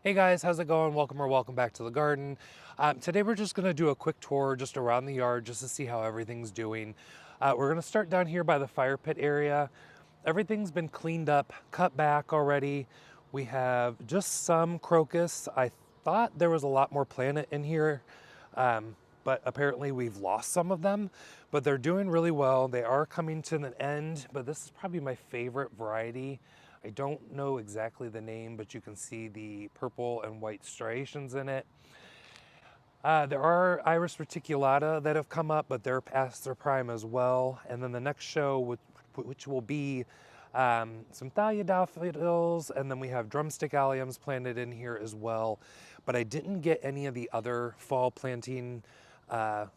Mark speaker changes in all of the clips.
Speaker 1: Hey guys, how's it going? Welcome back to the garden. Today we're just gonna do a quick tour just around the yard just to see how everything's doing. We're gonna start down here by the fire pit area. Everything's been cleaned up, cut back already. We have just some crocus. I thought there was a lot more planted in here, but apparently we've lost some of them, but they're doing really well. They are coming to an end, but this is probably my favorite variety. I don't know exactly the name, but you can see the purple and white striations in it. There are Iris reticulata that have come up, but they're past their prime as well. And then the next show, which will be some thalia daffodils, and then we have drumstick alliums planted in here as well. But I didn't get any of the other fall planting done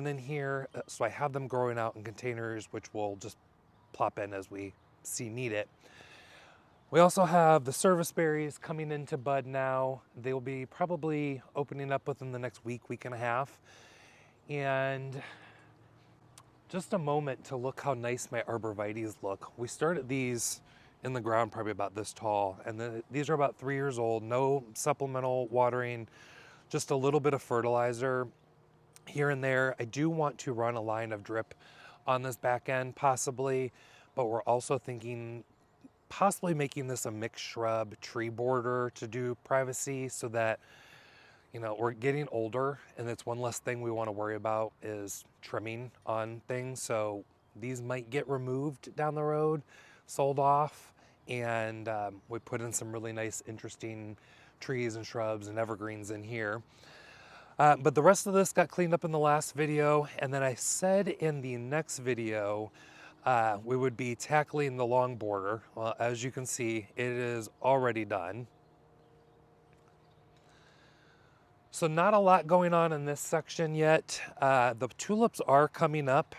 Speaker 1: in here, so I have them growing out in containers, which we'll just plop in as we see need it. We also have the service berries coming into bud now. They will be probably opening up within the next week and a half. And just a moment to look how nice my arborvitaes look. We started these in the ground probably about this tall, and these are about 3 years old, no supplemental watering, just a little bit of fertilizer here and there. I do want to run a line of drip on this back end possibly, but we're also thinking possibly making this a mixed shrub tree border to do privacy so that, you know, we're getting older and that's one less thing we want to worry about is trimming on things. So these might get removed down the road, sold off, and we put in some really nice, interesting trees and shrubs and evergreens in here. But the rest of this got cleaned up in the last video, and then I said in the next video we would be tackling the long border. Well, as you can see, it is already done. So not a lot going on in this section yet. The tulips are coming up.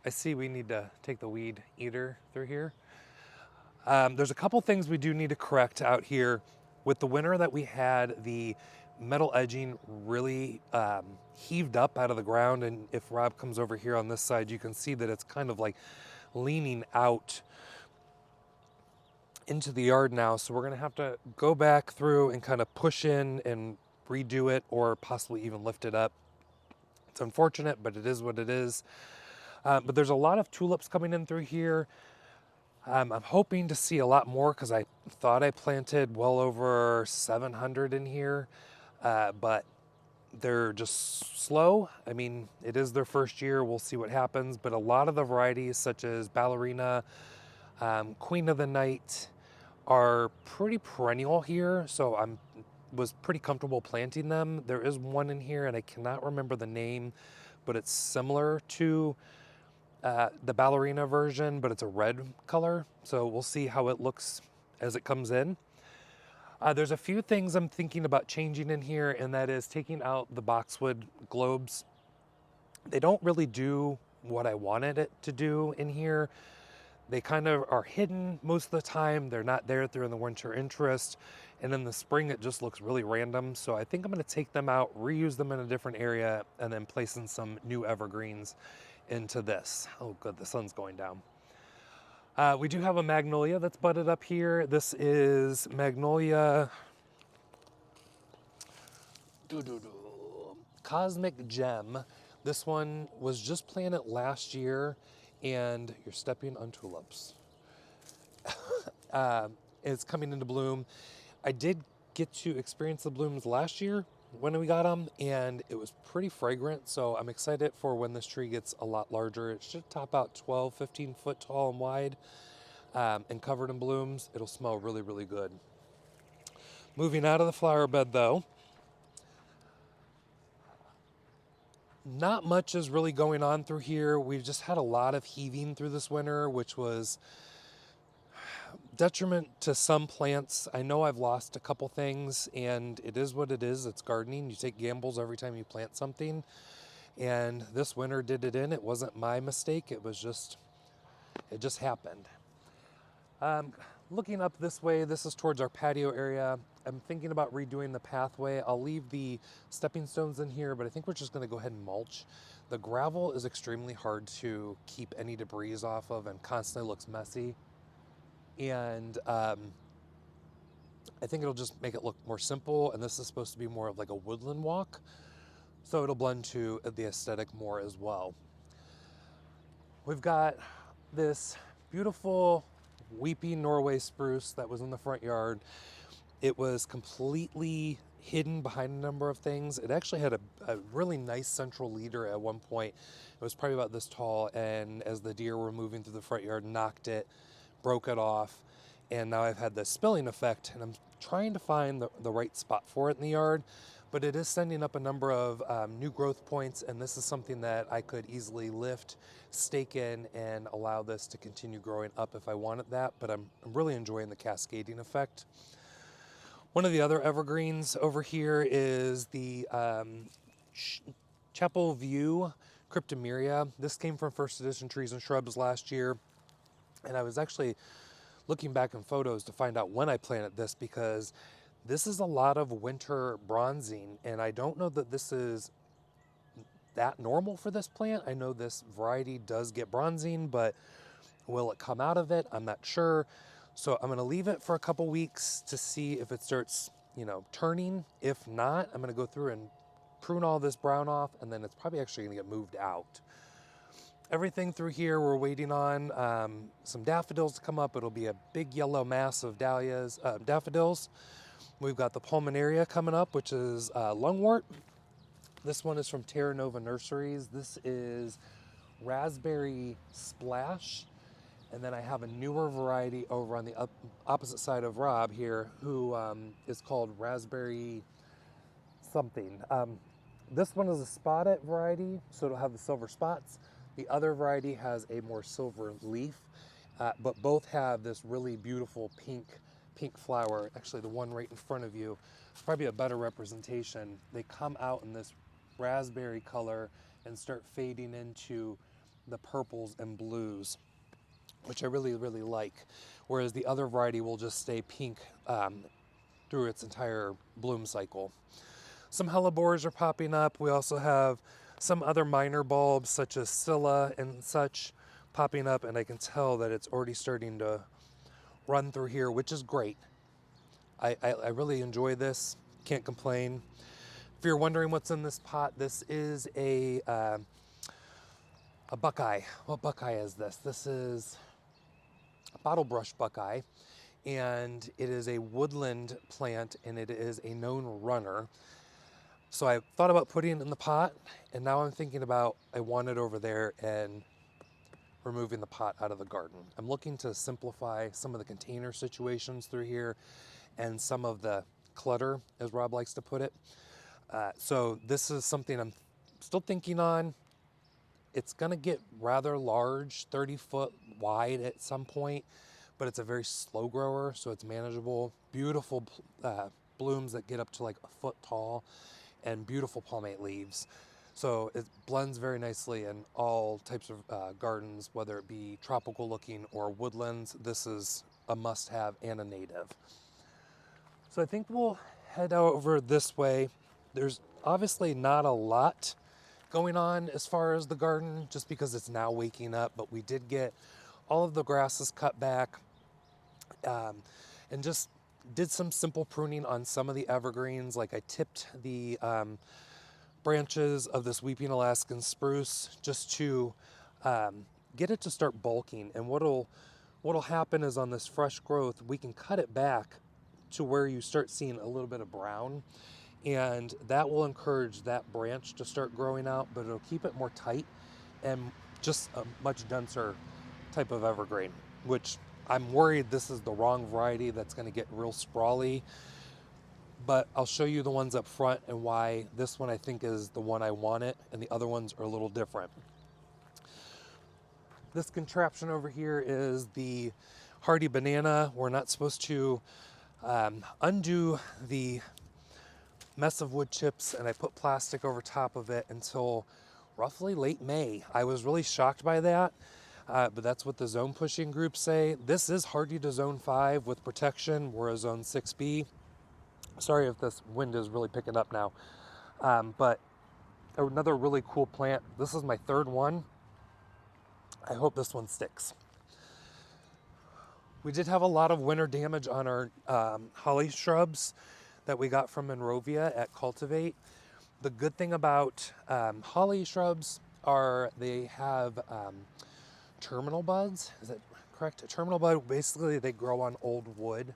Speaker 1: I see we need to take the weed eater through here. There's a couple things we do need to correct out here. With the winter that we had, the metal edging really heaved up out of the ground, and if Rob comes over here on this side, you can see that it's kind of like leaning out into the yard now. So we're gonna have to go back through and kind of push in and redo it, or possibly even lift it up. It's unfortunate, but it is what it is. But there's a lot of tulips coming in through here. I'm hoping to see a lot more because I thought I planted well over 700 in here, but they're just slow. I mean, it is their first year. We'll see what happens. But a lot of the varieties, such as Ballerina, Queen of the Night, are pretty perennial here. So was pretty comfortable planting them. There is one in here, and I cannot remember the name, but it's similar to the ballerina version, but it's a red color. So we'll see how it looks as it comes in. There's a few things I'm thinking about changing in here, and that is taking out the boxwood globes. They don't really do what I wanted it to do in here. They kind of are hidden most of the time. They're not there during the winter interest. And in the spring, it just looks really random. So I think I'm gonna take them out, reuse them in a different area, and then place in some new evergreens into this. Oh good, the sun's going down. We do have a magnolia that's budded up here. This is Magnolia Cosmic Gem. This one was just planted last year, and you're stepping on tulips. It's coming into bloom. I did get to experience the blooms last year when we got them, and it was pretty fragrant. So I'm excited for when this tree gets a lot larger. It should top out 12, 15 foot tall and wide, and covered in blooms. It'll smell really, really good. Moving out of the flower bed though, not much is really going on through here. We've just had a lot of heaving through this winter, which was detriment to some plants. I know I've lost a couple things, and it is what it is. It's gardening. You take gambles every time you plant something, and this winter did it in. It wasn't my mistake. It just happened. Looking up this way, this is towards our patio area. I'm thinking about redoing the pathway. I'll leave the stepping stones in here, but I think we're just gonna go ahead and mulch. The gravel is extremely hard to keep any debris off of and constantly looks messy. And I think it'll just make it look more simple, and this is supposed to be more of like a woodland walk, so it'll blend to the aesthetic more as well. We've got this beautiful weeping Norway spruce that was in the front yard. It was completely hidden behind a number of things. It actually had a really nice central leader at one point. It was probably about this tall, and as the deer were moving through the front yard, knocked it, broke it off, and now I've had this spilling effect, and I'm trying to find the right spot for it in the yard, but it is sending up a number of new growth points, and this is something that I could easily lift, stake in, and allow this to continue growing up if I wanted that, but I'm really enjoying the cascading effect. One of the other evergreens over here is the Chapel View Cryptomeria. This came from First Edition Trees and Shrubs last year, and I was actually looking back in photos to find out when I planted this, because this is a lot of winter bronzing, and I don't know that this is that normal for this plant. I know this variety does get bronzing, but will it come out of it? I'm not sure. So I'm gonna leave it for a couple weeks to see if it starts, turning. If not, I'm gonna go through and prune all this brown off, and then it's probably actually gonna get moved out. Everything through here, we're waiting on some daffodils to come up. It'll be a big yellow mass of daffodils. We've got the pulmonaria coming up, which is lungwort. This one is from Terra Nova Nurseries. This is Raspberry Splash. And then I have a newer variety over on the opposite side of Rob here, who is called Raspberry something. This one is a spotted variety, so it'll have the silver spots. The other variety has a more silver leaf, but both have this really beautiful pink flower. Actually, the one right in front of you is probably a better representation. They come out in this raspberry color and start fading into the purples and blues, which I really, really like. Whereas the other variety will just stay pink through its entire bloom cycle. Some hellebores are popping up. We also have some other minor bulbs such as Scylla and such popping up, and I can tell that it's already starting to run through here, which is great. I really enjoy this, can't complain. If you're wondering what's in this pot, this is a buckeye. What buckeye is this? This is a bottle brush buckeye, and it is a woodland plant, and it is a known runner. So I thought about putting it in the pot, and now I'm thinking about I want it over there and removing the pot out of the garden. I'm looking to simplify some of the container situations through here and some of the clutter, as Rob likes to put it. So this is something I'm still thinking on. It's gonna get rather large, 30 foot wide at some point, but it's a very slow grower, so it's manageable. Beautiful blooms that get up to like a foot tall, and beautiful palmate leaves. So it blends very nicely in all types of gardens, whether it be tropical looking or woodlands. This is a must-have and a native. So I think we'll head over this way. There's obviously not a lot going on as far as the garden, just because it's now waking up, but we did get all of the grasses cut back, and just did some simple pruning on some of the evergreens. Like I tipped the branches of this weeping Alaskan spruce just to get it to start bulking. And what'll happen is on this fresh growth, we can cut it back to where you start seeing a little bit of brown, and that will encourage that branch to start growing out, but it'll keep it more tight and just a much denser type of evergreen, which I'm worried this is the wrong variety that's going to get real sprawly. But I'll show you the ones up front and why this one I think is the one I want it, and the other ones are a little different. This contraption over here is the hardy banana. We're not supposed to undo the mess of wood chips, and I put plastic over top of it until roughly late May. I was really shocked by that, but that's what the zone pushing groups say. This is hardy to zone 5 with protection. We're a zone 6B. Sorry if this wind is really picking up now, but another really cool plant. This is my third one. I hope this one sticks. We did have a lot of winter damage on our holly shrubs that we got from Monrovia at Cultivate. The good thing about holly shrubs are they have terminal buds. Is that correct? A terminal bud, basically they grow on old wood,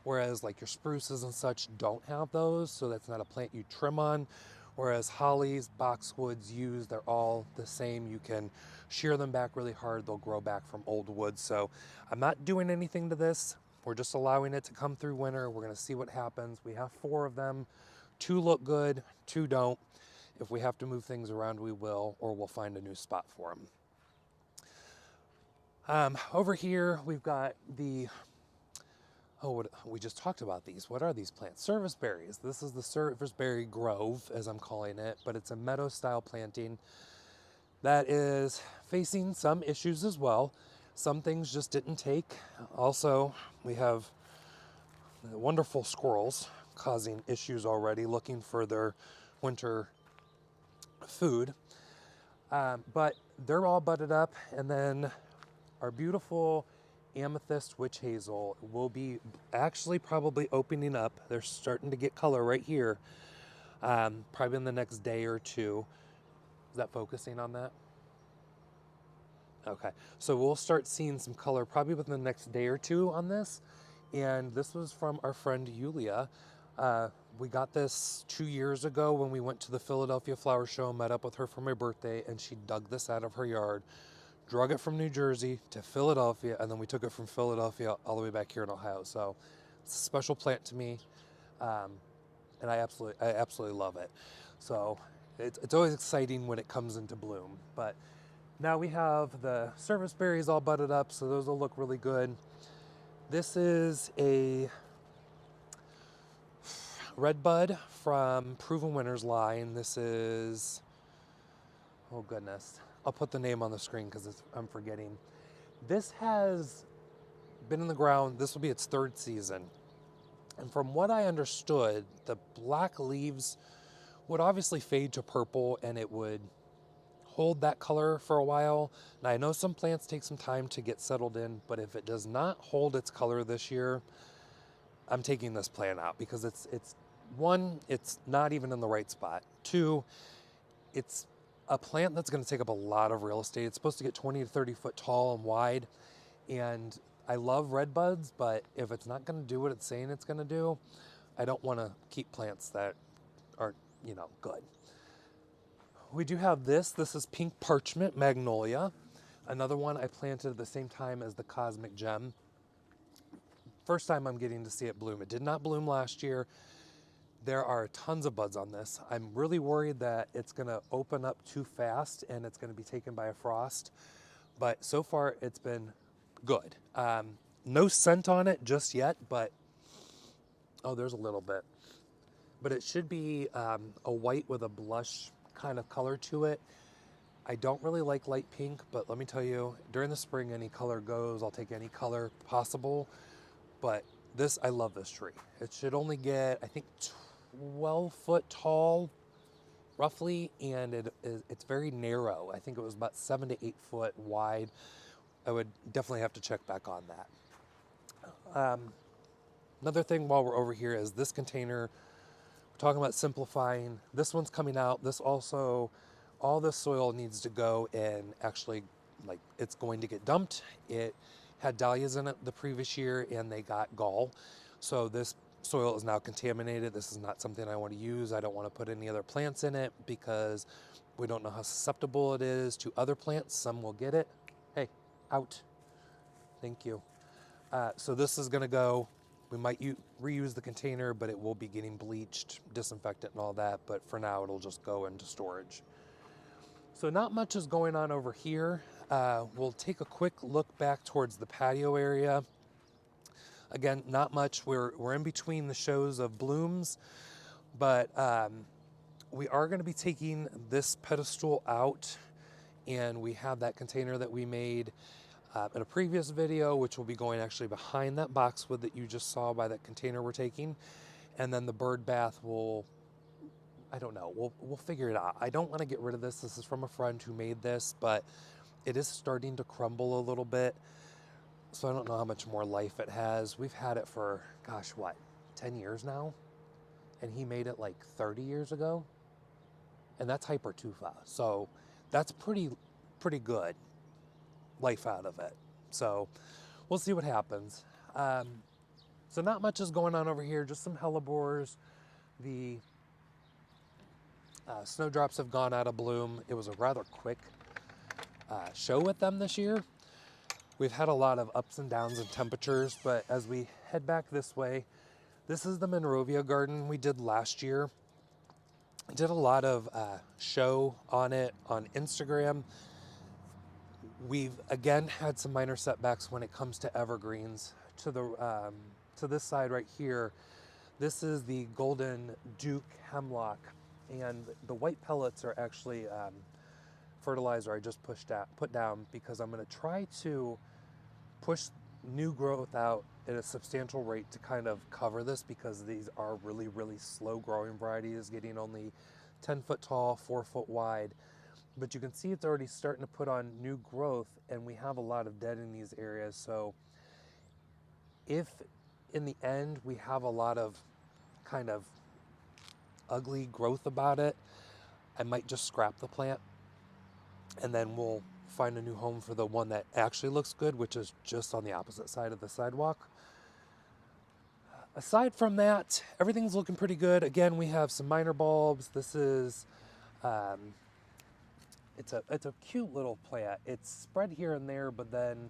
Speaker 1: whereas like your spruces and such don't have those, so that's not a plant you trim on. Whereas hollies, boxwoods, yews, they're all the same. You can shear them back really hard, they'll grow back from old wood. So I'm not doing anything to this. We're just allowing it to come through winter. We're gonna see what happens. We have 4 of them. 2 look good, 2 don't. If we have to move things around, we will, or we'll find a new spot for them. Over here, we've got the, we just talked about these. What are these plants? Service berries. This is the service berry grove, as I'm calling it, but it's a meadow style planting that is facing some issues as well. Some things just didn't take. Also, we have wonderful squirrels causing issues already, looking for their winter food. But they're all budded up, and then our beautiful amethyst witch hazel will be actually probably opening up. They're starting to get color right here, probably in the next day or 2. Is that focusing on that? Okay, so we'll start seeing some color probably within the next day or 2 on this. And this was from our friend Yulia. We got this 2 years ago when we went to the Philadelphia Flower Show, met up with her for my birthday, and she dug this out of her yard, drug it from New Jersey to Philadelphia, and then we took it from Philadelphia all the way back here in Ohio. So it's a special plant to me, and I absolutely love it. So it's always exciting when it comes into bloom. But now we have the service berries all budded up, so those will look really good. This is a red bud from Proven Winners line. This is, oh goodness, I'll put the name on the screen because I'm forgetting. This has been in the ground, this will be its 3rd season. And from what I understood, the black leaves would obviously fade to purple and it would hold that color for a while. Now I know some plants take some time to get settled in, but if it does not hold its color this year, I'm taking this plant out because it's one, it's not even in the right spot. 2, it's a plant that's going to take up a lot of real estate. It's supposed to get 20 to 30 foot tall and wide. And I love red buds, but if it's not going to do what it's saying it's going to do, I don't want to keep plants that aren't, good. We do have this. This is pink parchment magnolia. Another one I planted at the same time as the cosmic gem. First time I'm getting to see it bloom. It did not bloom last year. There are tons of buds on this. I'm really worried that it's gonna open up too fast and it's gonna be taken by a frost. But so far it's been good. No scent on it just yet, but, oh, there's a little bit. But it should be a white with a blush kind of color to it. I don't really like light pink, but let me tell you, during the spring, any color goes. I'll take any color possible. But this, I love this tree. It should only get, I think, 12 foot tall, roughly, and it's very narrow. I think it was about 7 to 8 foot wide. I would definitely have to check back on that. Another thing while we're over here is this container. We're talking about simplifying. This one's coming out. This also, all this soil needs to go and actually, like, it's going to get dumped. It had dahlias in it the previous year and they got gall. So this soil is now contaminated. This is not something I want to use. I don't want to put any other plants in it because we don't know how susceptible it is to other plants. Some will get it. Hey, out. Thank you. So this is going to go. We might reuse the container, but it will be getting bleached, disinfectant and all that. But for now, it'll just go into storage. So not much is going on over here. We'll take a quick look back towards the patio area. Again, not much. We're in between the shows of blooms, but we are going to be taking this pedestal out, and we have that container that we made in a previous video, which will be going actually behind that boxwood that you just saw by that container we're taking. And then the bird bath will, I don't know, we'll figure it out. I don't want to get rid of this. This is from a friend who made this, but it is starting to crumble a little bit. So I don't know how much more life it has. We've had it for, gosh, what, 10 years now? And he made it like 30 years ago. And that's hyper tufa. So that's pretty good life out of it. So we'll see what happens. So not much is going on over here, just some hellebores. The snowdrops have gone out of bloom. It was a rather quick show with them this year. We've had a lot of ups and downs in temperatures, but as we head back this way, this is the Monrovia garden we did last year. I did a lot of show on it on Instagram. We've again had some minor setbacks when it comes to evergreens. To this side right here, this is the Golden Duke hemlock, and the white pellets are actually fertilizer I just put down because I'm going to try to push new growth out at a substantial rate to kind of cover this, because these are really slow growing varieties, getting only 10 foot tall, 4 foot wide. But you can see it's already starting to put on new growth, and we have a lot of dead in these areas. So if in the end we have a lot of kind of ugly growth about it, I might just scrap the plant, and then we'll find a new home for the one that actually looks good, which is just on the opposite side of the sidewalk. Aside from that, everything's looking pretty good. Again, we have some minor bulbs. This is it's a cute little plant. It's spread here and there, but then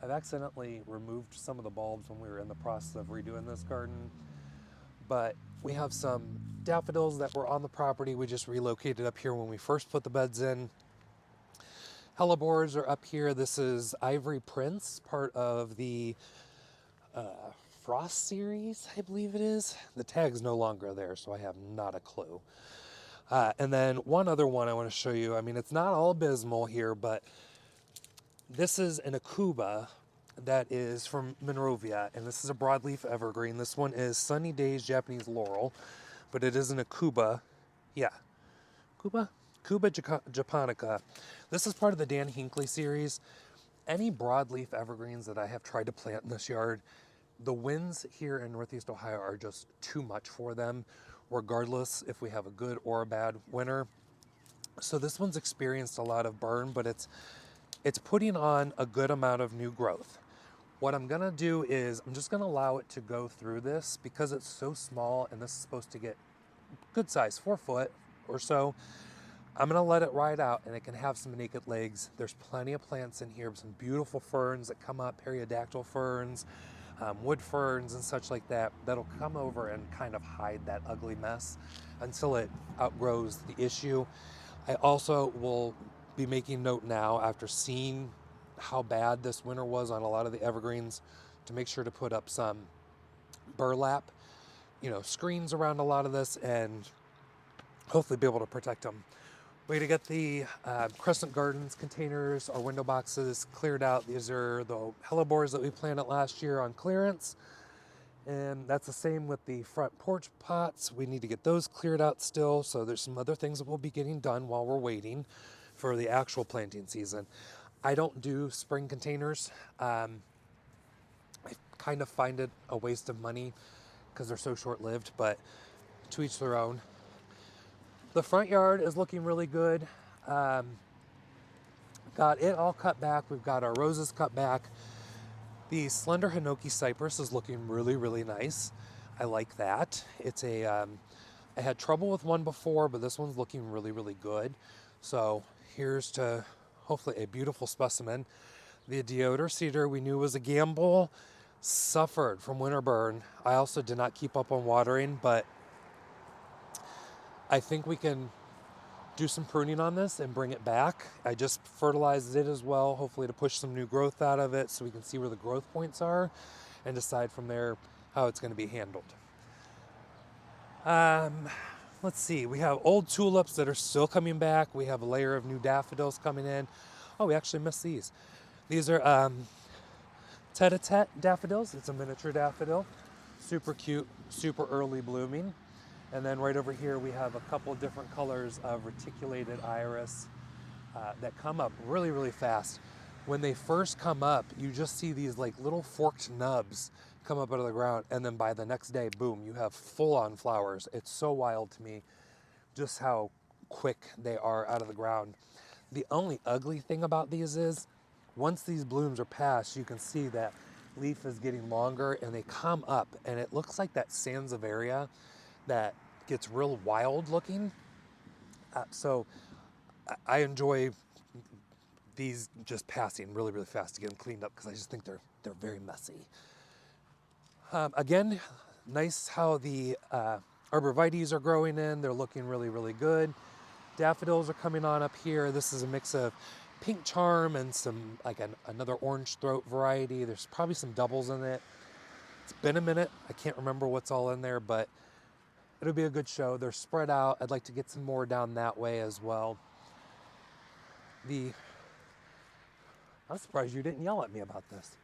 Speaker 1: I've accidentally removed some of the bulbs when we were in the process of redoing this garden. But we have some daffodils that were on the property. We just relocated up here when we first put the beds in. Hellebores are up here. This is Ivory Prince, part of the Frost series, I believe it is. The tag's no longer there, so I have not a clue. And then one other one I want to show you. I mean, it's not all abysmal here, but this is an Akuba that is from Monrovia, and this is a broadleaf evergreen. This one is Sunny Days Japanese Laurel, but it is an Akuba. Yeah. Cuba japonica. This is part of the Dan Hinckley series. Any broadleaf evergreens that I have tried to plant in this yard, the winds here in Northeast Ohio are just too much for them, regardless if we have a good or a bad winter. So this one's experienced a lot of burn, but it's putting on a good amount of new growth. What I'm gonna do is I'm just gonna allow it to go through this, because it's so small and this is supposed to get good size, 4 foot or so. I'm gonna let it ride out, and it can have some naked legs. There's plenty of plants in here, some beautiful ferns that come up, periodactyl ferns, wood ferns and such like that, that'll come over and kind of hide that ugly mess until it outgrows the issue. I also will be making note now, after seeing how bad this winter was on a lot of the evergreens, to make sure to put up some burlap, screens around a lot of this, and hopefully be able to protect them. We're going to get the Crescent Gardens containers or window boxes cleared out. These are the hellebores that we planted last year on clearance. And that's the same with the front porch pots. We need to get those cleared out still. So there's some other things that we'll be getting done while we're waiting for the actual planting season. I don't do spring containers. I kind of find it a waste of money because they're so short-lived, but to each their own. The front yard is looking really good. Got it all cut back. We've got our roses cut back. The slender Hinoki cypress is looking really nice. I like that. It's I had trouble with one before, but this one's looking really good. So here's to hopefully a beautiful specimen. The deodar cedar we knew was a gamble, suffered from winter burn. I also did not keep up on watering, but I think we can do some pruning on this and bring it back. I just fertilized it as well, hopefully to push some new growth out of it so we can see where the growth points are and decide from there how it's going to be handled. Let's see, we have old tulips that are still coming back. We have a layer of new daffodils coming in. Oh, we actually missed these. These are tete-a-tete daffodils. It's a miniature daffodil. Super cute, super early blooming. And then right over here, we have a couple different colors of reticulated iris that come up really fast. when they first come up, you just see these like little forked nubs come up out of the ground, and then by the next day, boom, you have full-on flowers. It's so wild to me just how quick they are out of the ground. The only ugly thing about these is once these blooms are past, you can see that leaf is getting longer and they come up, and it looks like that Sansevieria that gets real wild looking. So I enjoy these just passing really, really fast to get them cleaned up because I just think they're very messy. Again, nice how the arborvitaes are growing in. They're looking really, really good. Daffodils are coming on up here. This is a mix of pink charm and some another orange throat variety. There's probably some doubles in it. It's been a minute. I can't remember what's all in there, but it'll be a good show. They're spread out. I'd like to get some more down that way as well. I'm surprised you didn't yell at me about this.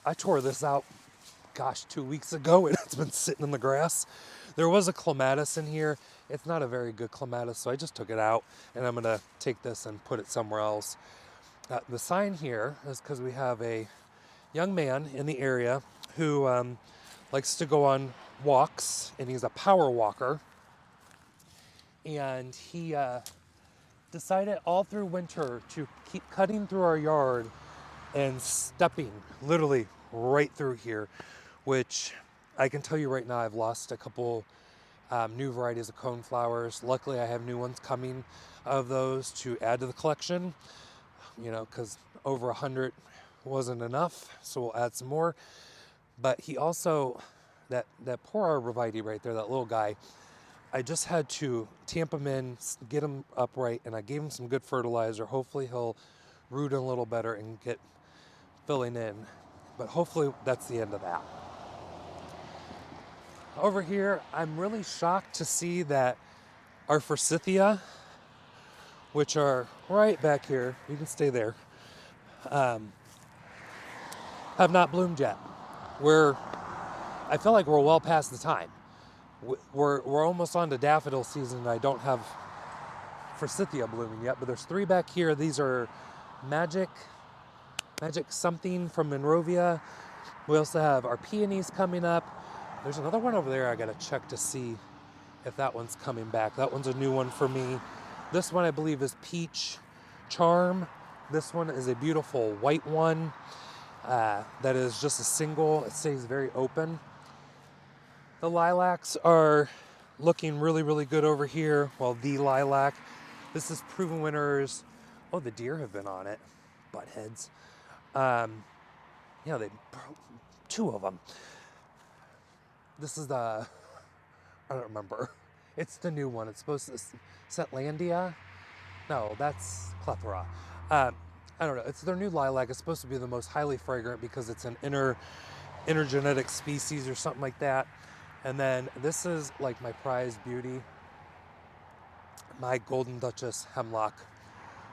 Speaker 1: I tore this out, 2 weeks ago, and it's been sitting in the grass. There was a clematis in here. It's not a very good clematis, so I just took it out, and I'm gonna take this and put it somewhere else. The sign here is because we have a young man in the area who likes to go on walks, and he's a power walker. And he decided all through winter to keep cutting through our yard and stepping literally right through here, which I can tell you right now, I've lost a couple new varieties of coneflowers. Luckily, I have new ones coming of those to add to the collection, because over 100 wasn't enough, so we'll add some more. But he also, that poor arborvitae right there, that little guy, I just had to tamp him in, get him upright, and I gave him some good fertilizer. Hopefully he'll root a little better and get filling in. But hopefully that's the end of that. Over here, I'm really shocked to see that our forsythia, which are right back here, you can stay there, have not bloomed yet. I feel like we're well past the time. We're almost on to daffodil season, and I don't have forsythia blooming yet, but there's 3 back here. These are magic something from Monrovia. We also have our peonies coming up. There's another one over there I gotta check to see if that one's coming back. That one's a new one for me. This one I believe is peach charm. This one is a beautiful white one that is just a single. It stays very open. The lilacs are looking really, really good over here. Well, the lilac. This is Proven Winners. Oh, the deer have been on it. Buttheads. They 2 of them. This is I don't remember. It's the new one. It's supposed to Setlandia. No, that's Plethora. I don't know. It's their new lilac. It's supposed to be the most highly fragrant because it's an intergenetic species or something like that. And then this is like my prized beauty, my Golden Duchess hemlock.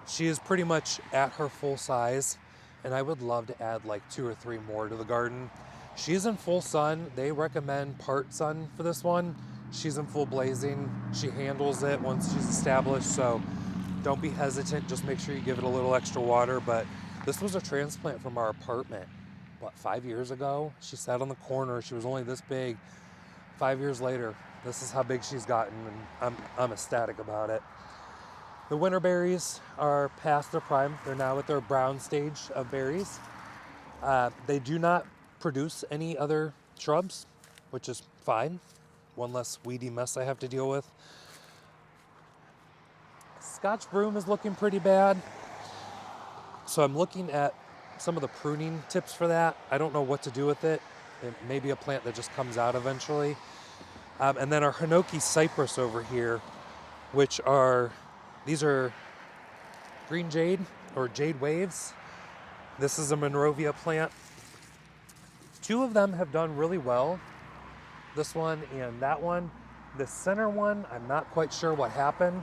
Speaker 1: She is pretty much at her full size, and I would love to add like 2 or 3 more to the garden. She's in full sun. They recommend part sun for this one. She's in full blazing. She handles it once she's established, so don't be hesitant. Just make sure you give it a little extra water. But this was a transplant from our apartment, 5 years ago? She sat on the corner. She was only this big. 5 years later, this is how big she's gotten, and I'm ecstatic about it. The winter berries are past their prime. They're now at their brown stage of berries. They do not produce any other shrubs, which is fine. One less weedy mess I have to deal with. Scotch broom is looking pretty bad. So I'm looking at some of the pruning tips for that. I don't know what to do with it. It may be a plant that just comes out eventually. And then our Hinoki cypress over here, these are green jade or jade waves. This is a Monrovia plant. 2 of them have done really well. This one and that one. The center one, I'm not quite sure what happened,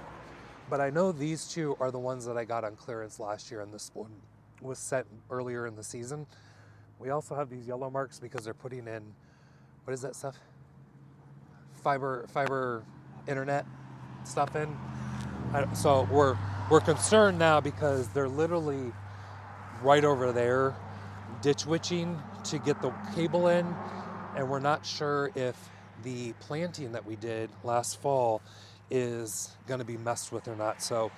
Speaker 1: but I know these 2 are the ones that I got on clearance last year, and this one was set earlier in the season. We also have these yellow marks because they're putting in, what is that stuff? Fiber internet stuff in. So We're concerned now because they're literally right over there ditch witching to get the cable in, and we're not sure if the planting that we did last fall is going to be messed with or not. So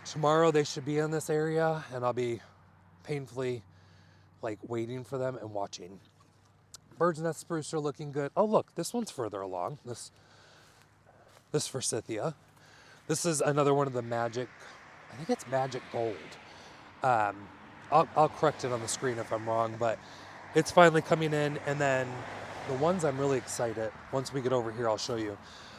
Speaker 1: tomorrow they should be in this area, and I'll be painfully like waiting for them and watching. Bird's nest spruce are looking good. Oh look, this one's further along. This forsythia. This is another one of the magic, I think it's magic gold. I'll correct it on the screen if I'm wrong, but it's finally coming in. And then the ones I'm really excited, once we get over here, I'll show you,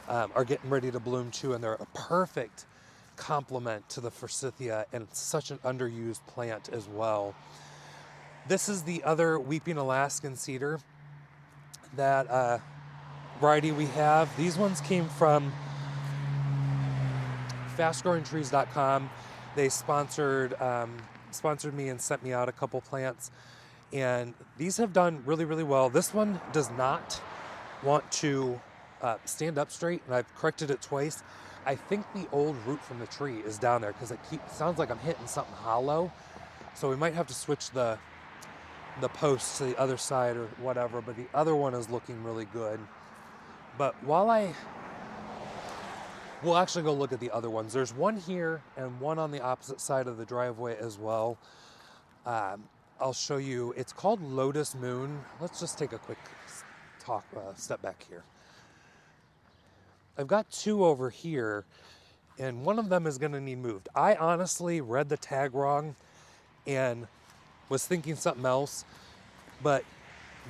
Speaker 1: are getting ready to bloom too. And they're a perfect complement to the forsythia, and it's such an underused plant as well. This is the other weeping Alaskan cedar, that variety we have. These ones came from fastgrowingtrees.com. They sponsored me and sent me out a couple plants, and these have done really, really well. This one does not want to stand up straight, and I've corrected it twice. I think the old root from the tree is down there because it sounds like I'm hitting something hollow, so we might have to switch the post to the other side or whatever, but the other one is looking really good. But we'll actually go look at the other ones. There's one here and one on the opposite side of the driveway as well. I'll show you. It's called Lotus Moon. Let's just take a quick step back here. I've got two over here, and one of them is going to need moved. I honestly read the tag wrong and was thinking something else, but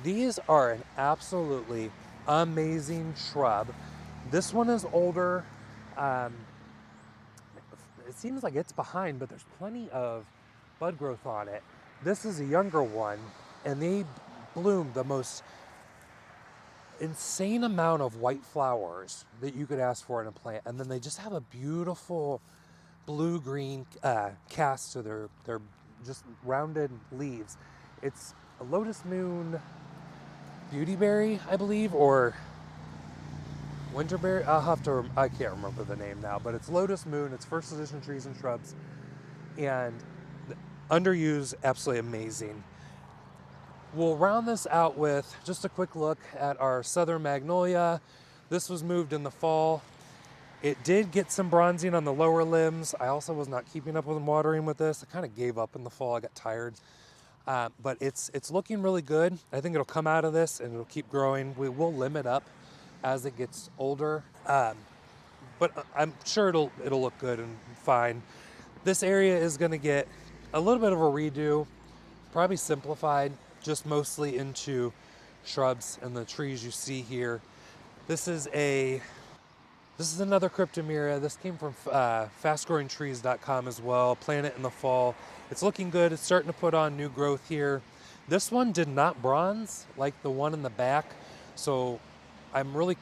Speaker 1: these are an absolutely amazing shrub. This one is older. It seems like it's behind, but there's plenty of bud growth on it. This is a younger one, and they bloom the most insane amount of white flowers that you could ask for in a plant, and then they just have a beautiful blue-green cast to their just rounded leaves. It's a Lotus Moon beautyberry, I believe, or winterberry. I can't remember the name now, but it's Lotus Moon. It's first edition trees and shrubs, and underused, absolutely amazing. We'll round this out with just a quick look at our southern magnolia. This was moved in the fall. It did get some bronzing on the lower limbs. I also was not keeping up with watering with this. I kind of gave up in the fall. I got tired. But it's looking really good. I think it'll come out of this and it'll keep growing. We will limb it up as it gets older. But I'm sure it'll look good and fine. This area is going to get a little bit of a redo, probably simplified, just mostly into shrubs and the trees you see here. This is another cryptomeria. This came from fastgrowingtrees.com as well. Plant it in the fall. It's looking good. It's starting to put on new growth here. This one did not bronze like the one in the back, so I'm really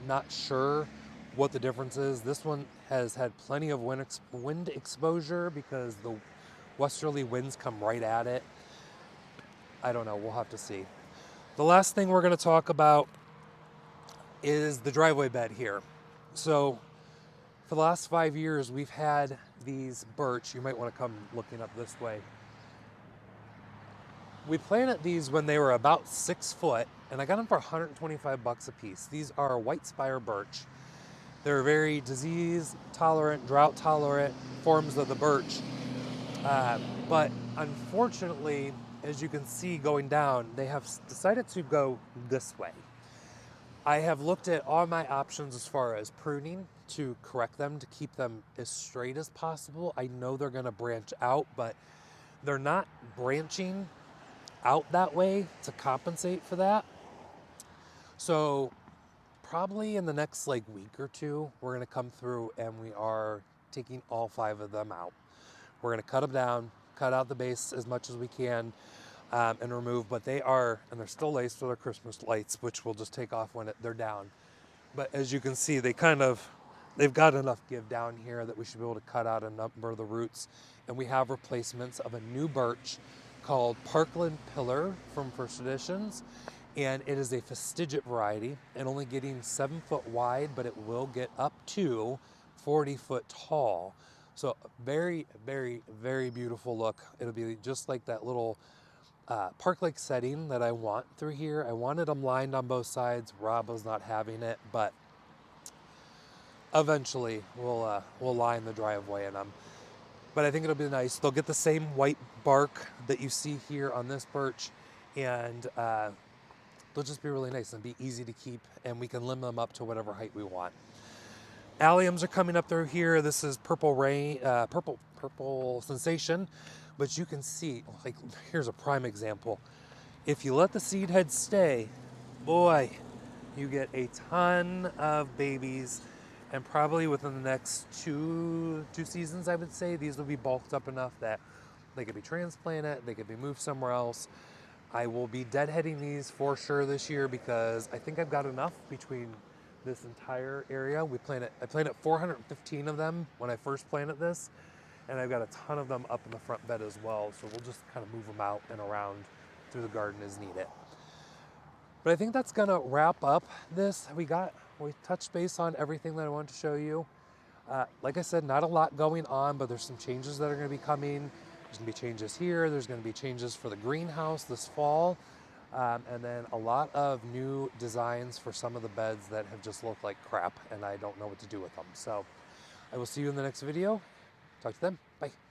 Speaker 1: not sure what the difference is. This one has had plenty of wind exposure because the westerly winds come right at it. I don't know. We'll have to see. The last thing we're going to talk about is the driveway bed here. So for the last 5 years, we've had these birch. You might want to come looking up this way. We planted these when they were about 6 foot, and I got them for $125 a piece. These are white spire birch. They're very disease tolerant, drought tolerant forms of the birch. But unfortunately, as you can see going down, they have decided to go this way. I have looked at all my options as far as pruning to correct them, to keep them as straight as possible. I know they're going to branch out, but they're not branching out that way to compensate for that. So probably in the next week or two, we're going to come through and we are taking all 5 of them out. We're going to cut them down, cut out the base as much as we can, and remove, but they're still laced with our Christmas lights, which we'll just take off when they're down. But as you can see, they've got enough give down here that we should be able to cut out a number of the roots. And we have replacements of a new birch called Parkland Pillar from First Editions. And it is a fastigiate variety and only getting 7 foot wide, but it will get up to 40 foot tall. So very, very, very beautiful look. It'll be just like that little park-like setting that I want through here. I wanted them lined on both sides. Rob was not having it, but eventually we'll line the driveway in them. But I think it'll be nice. They'll get the same white bark that you see here on this birch, and they'll just be really nice and be easy to keep, and we can limb them up to whatever height we want. Alliums are coming up through here. This is purple rain, purple sensation, but you can see, like, here's a prime example. If you let the seed head stay, boy, you get a ton of babies, and probably within the next two seasons, I would say, these will be bulked up enough that they could be transplanted, they could be moved somewhere else. I will be deadheading these for sure this year because I think I've got enough between this entire area. I planted 415 of them when I first planted this, and I've got a ton of them up in the front bed as well. So we'll just kind of move them out and around through the garden as needed. But I think that's gonna wrap up this. We touched base on everything that I wanted to show you. Like I said, not a lot going on, but there's some changes that are gonna be coming. There's gonna be changes here. There's gonna be changes for the greenhouse this fall. And then a lot of new designs for some of the beds that have just looked like crap, and I don't know what to do with them. So I will see you in the next video. Talk to them. Bye.